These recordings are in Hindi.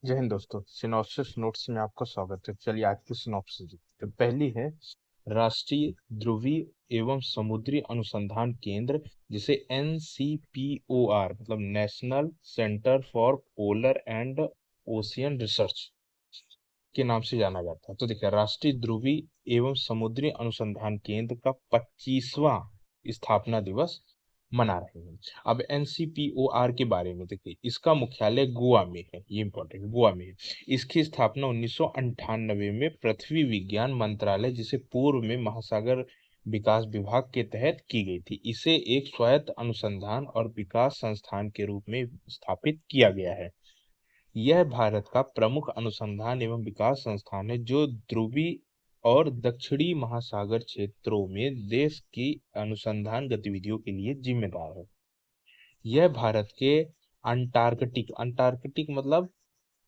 जय हिंद दोस्तों। सिनॉप्सिस नोट्स में आपका स्वागत है। चलिए आज की सिनॉप्सिस देखते हैं। पहली है राष्ट्रीय ध्रुवीय एवं समुद्री अनुसंधान केंद्र, जिसे NCPOR मतलब national centre for polar and ocean research के नाम से जाना जाता है। तो देखिए, राष्ट्रीय ध्रुवीय एवं समुद्री अनुसंधान केंद्र का 25वां स्थापना दिवस मना रहे हैं। अब NCPOR के बारे में देखिए, इसका मुख्यालय गोवा में है। ये इंपॉर्टेंट, गोवा में है। इसकी स्थापना 1998 में पृथ्वी विज्ञान मंत्रालय, जिसे पूर्व में महासागर विकास विभाग के तहत की गई थी, इसे एक स्वायत्त अनुसंधान और विकास संस्थान के रूप में स्थापित किया गया है। यह भारत का प्रमुख अनुसंधान एवं विकास संस्थान है, जो ध्रुवीय और दक्षिणी महासागर क्षेत्रों में देश की अनुसंधान गतिविधियों के लिए जिम्मेदार है। यह भारत के अंटार्कटिक अंटार्कटिक मतलब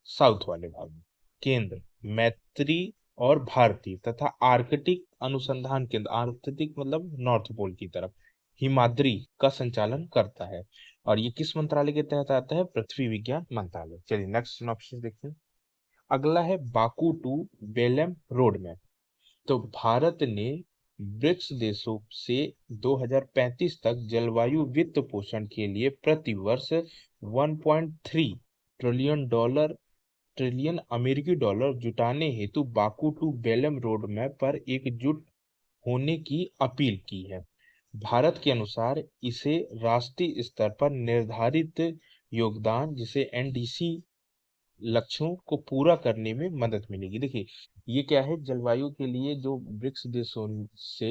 साउथ वाले भाग में केंद्र, मैत्री और भारतीय तथा आर्कटिक अनुसंधान केंद्र, आर्कटिक मतलब नॉर्थ पोल की तरफ, हिमाद्री का संचालन करता है। और ये किस मंत्रालय के तहत आता है? पृथ्वी विज्ञान मंत्रालय। चलिए नेक्स्ट सिनॉप्सिस देखते हैं। अगला है Baku to Belum road map. तो भारत ने ब्रिक्स देशों से 2035 तक जलवायु वित्त पोषण के लिए प्रति वर्ष 1.3 ट्रिलियन अमेरिकी डॉलर जुटाने हेतु Baku to Belum road map पर एकजुट होने की अपील की है। भारत के अनुसार इसे राष्ट्रीय स्तर पर निर्धारित योगदान, जिसे NDC लक्ष्यों को पूरा करने में मदद मिलेगी। देखिए, ये क्या है, जलवायु के लिए जो ब्रिक्स देशों से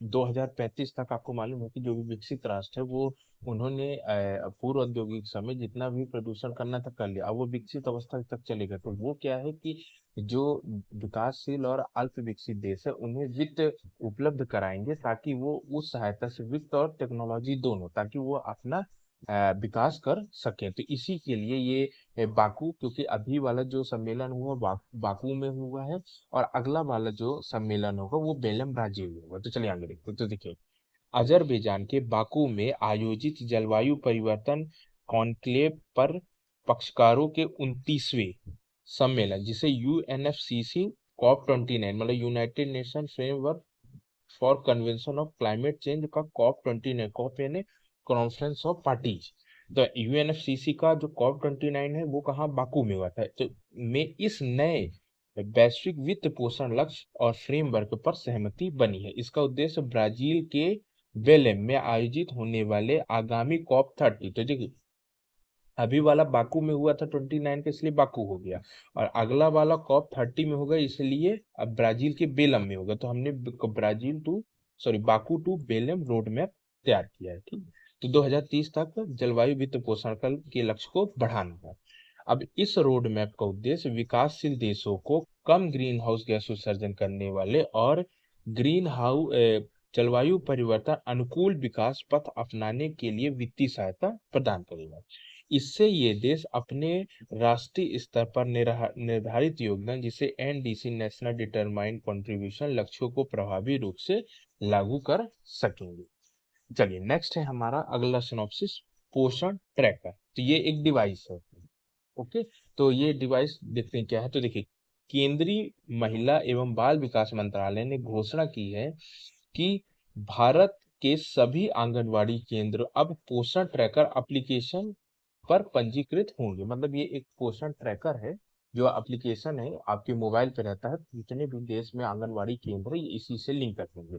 2035 तक, आपको मालूम है कि जो भी विकसित राष्ट्र है वो उन्होंने पूर्व औद्योगिक समय जितना भी प्रदूषण करना था कर लिया। अब वो विकसित अवस्था तक चलेगा, तो वो क्या है कि जो विकासशील और अल्प विकसित देश है उन्हें वित्त उपलब्ध कराएंगे, ताकि वो उस सहायता से वित्त और टेक्नोलॉजी दोनों, ताकि वो अपना विकास कर सके। तो इसी के लिए ये बाकू, क्योंकि अभी वाला जो सम्मेलन हुआ बाकू में हुआ है, और अगला वाला जो सम्मेलन होगा वो बेलम ब्राजील में होगा। तो चलिए आगे देखते हैं। तो देखिए, अजरबैजान के बाकू में आयोजित जलवायु परिवर्तन कॉन्क्लेव पर पक्षकारों के 29वें सम्मेलन, जिसे UNFCCC COP29 मतलब United nation framework for convention of climate change का COP29, कॉप यानी कॉन्फ्रेंस ऑफ पार्टीज। तो UNFCCC का जो COP29 है वो कहाँ, बाकू में हुआ था। तो में इस नए वैश्विक वित्त पोषण लक्ष्य और फ्रेमवर्क पर सहमति बनी है। इसका उद्देश्य ब्राजील के बेलेम में आयोजित होने वाले आगामी COP30, तो देखिए अभी वाला बाकू में हुआ था 29 का, इसलिए बाकू हो गया, और अगला वाला COP30 में होगा, इसलिए अब ब्राजील के बेलम में होगा। तो हमने Baku to Belum road map तैयार किया है। ठीक, तो 2030 तक जलवायु वित्त पोषण के लक्ष्य को बढ़ाना है। अब इस रोड मैप का उद्देश्य विकासशील देशों को कम ग्रीन हाउस गैस उत्सर्जन करने वाले और ग्रीन हाउस जलवायु परिवर्तन अनुकूल विकास पथ अपनाने के लिए वित्तीय सहायता प्रदान करेगा। इससे ये देश अपने राष्ट्रीय स्तर पर निर्धारित योगदान, जिसे NDC नेशनल डिटरमाइंड कंट्रीब्यूशन लक्ष्यों को प्रभावी रूप से लागू कर सकेंगे। चलिए नेक्स्ट है हमारा अगला सिनॉप्सिस, पोषण ट्रैकर। तो ये एक डिवाइस है। ओके, तो ये डिवाइस देखते हैं क्या है। तो देखिए, केंद्रीय महिला एवं बाल विकास मंत्रालय ने घोषणा की है कि भारत के सभी आंगनवाड़ी केंद्र अब पोषण ट्रैकर एप्लीकेशन पर पंजीकृत होंगे। मतलब ये एक पोषण ट्रैकर है, जो एप्लीकेशन है आपके मोबाइल पे रहता है। जितने भी देश में आंगनवाड़ी केंद्र है, ये इसी से लिंक कर देंगे।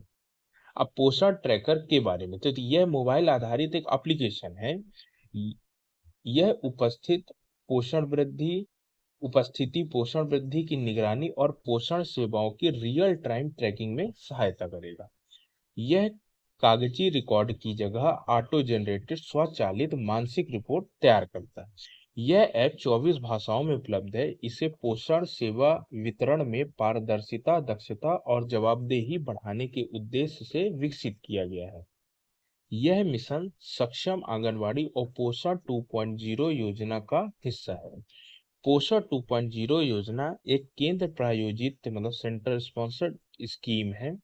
अब पोषण ट्रैकर के बारे में, तो यह मोबाइल आधारित एक एप्लीकेशन है। यह उपस्थिति पोषण वृद्धि की निगरानी और पोषण सेवाओं की रियल टाइम ट्रैकिंग में सहायता करेगा। यह कागजी रिकॉर्ड की जगह ऑटो जनरेटेड स्वचालित मानसिक रिपोर्ट तैयार करता है। यह ऐप 24 भाषाओं में उपलब्ध है। इसे पोषण सेवा वितरण में पारदर्शिता, दक्षता और जवाबदेही बढ़ाने के उद्देश्य से विकसित किया गया है। यह मिशन सक्षम आंगनवाड़ी और पोषण 2.0 योजना का हिस्सा है। पोषण 2.0 योजना एक केंद्र प्रायोजित मतलब सेंटर स्पॉन्सर्ड स्कीम है।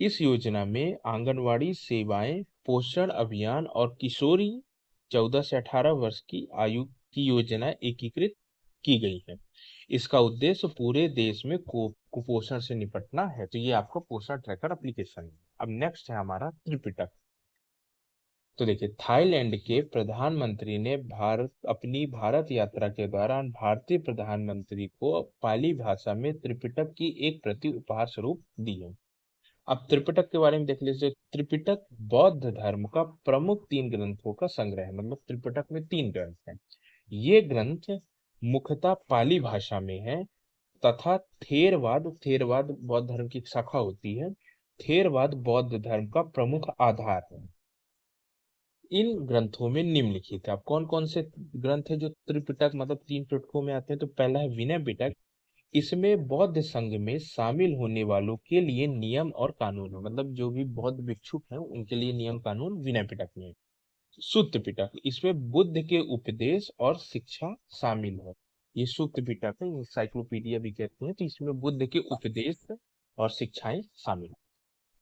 इस योजना में आंगनवाड़ी सेवाएं, पोषण अभियान और किशोरी 14 से 18 वर्ष की आयु की योजना एकीकृत की गई है। इसका उद्देश्य पूरे देश में कुपोषण से निपटना है। तो ये आपका पोषण ट्रैकर एप्लीकेशन है। अब नेक्स्ट है हमारा त्रिपिटक। तो देखिए, थाईलैंड के प्रधानमंत्री ने अपनी भारत यात्रा के दौरान भारतीय प्रधानमंत्री को पाली भाषा में त्रिपिटक की एक प्रति उपहार स्वरूप दी है। अब त्रिपिटक के बारे में देख लीजिए। त्रिपिटक बौद्ध धर्म का प्रमुख 3 ग्रंथों का संग्रह है। मतलब त्रिपिटक में 3 ग्रंथ हैं। ये ग्रंथ मुख्यतः पाली भाषा में है तथा थेरवाद थेरवाद बौद्ध धर्म की एक शाखा होती है। थेरवाद बौद्ध धर्म का प्रमुख आधार है। इन ग्रंथों में निम्नलिखित है। अब कौन कौन से ग्रंथ है जो त्रिपिटक मतलब 3 पिटकों में आते हैं? तो पहला है विनय पिटक। इसमें बौद्ध संघ में शामिल होने वालों के लिए नियम और कानून है। मतलब जो भी बौद्ध भिक्षुक हैं उनके लिए नियम कानून विनय पिटक में है। सुत्त पिटक, इसमें बुद्ध के उपदेश और शिक्षा शामिल है। ये सुत्त पिटक है, इंसाइक्लोपीडिया भी कहते हैं। तो इसमें बुद्ध के उपदेश और शिक्षाएं शामिल हैं।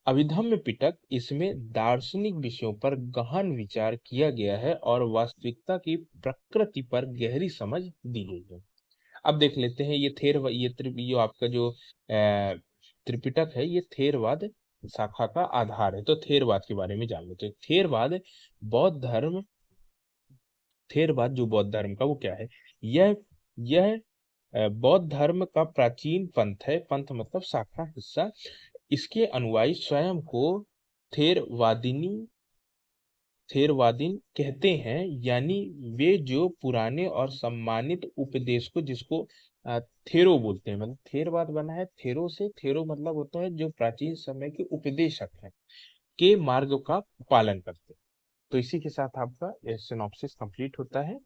अभिधम्म पिटक, इसमें दार्शनिक विषयों पर गहन विचार किया गया है और वास्तविकता की प्रकृति पर गहरी समझ दी गई है। अब देख लेते हैं ये आपका जो त्रिपिटक है ये थेरवाद शाखा का आधार है। तो थेरवाद के बारे में जान लेते हैं। बौद्ध धर्म थेरवाद जो बौद्ध धर्म का वो क्या है? यह यह बौद्ध धर्म का प्राचीन पंथ है। पंथ मतलब शाखा, हिस्सा। इसके अनुयायी स्वयं को थेरवादिनी थेरवादीन कहते हैं। यानी वे जो पुराने और सम्मानित उपदेश को, जिसको थेरो बोलते हैं, मतलब थेरवाद बना है थेरो से। थेरो मतलब होता है जो प्राचीन समय के उपदेशक हैं, के मार्ग का पालन करते हैं। तो इसी के साथ आपका सिनॉप्सिस कंप्लीट होता है।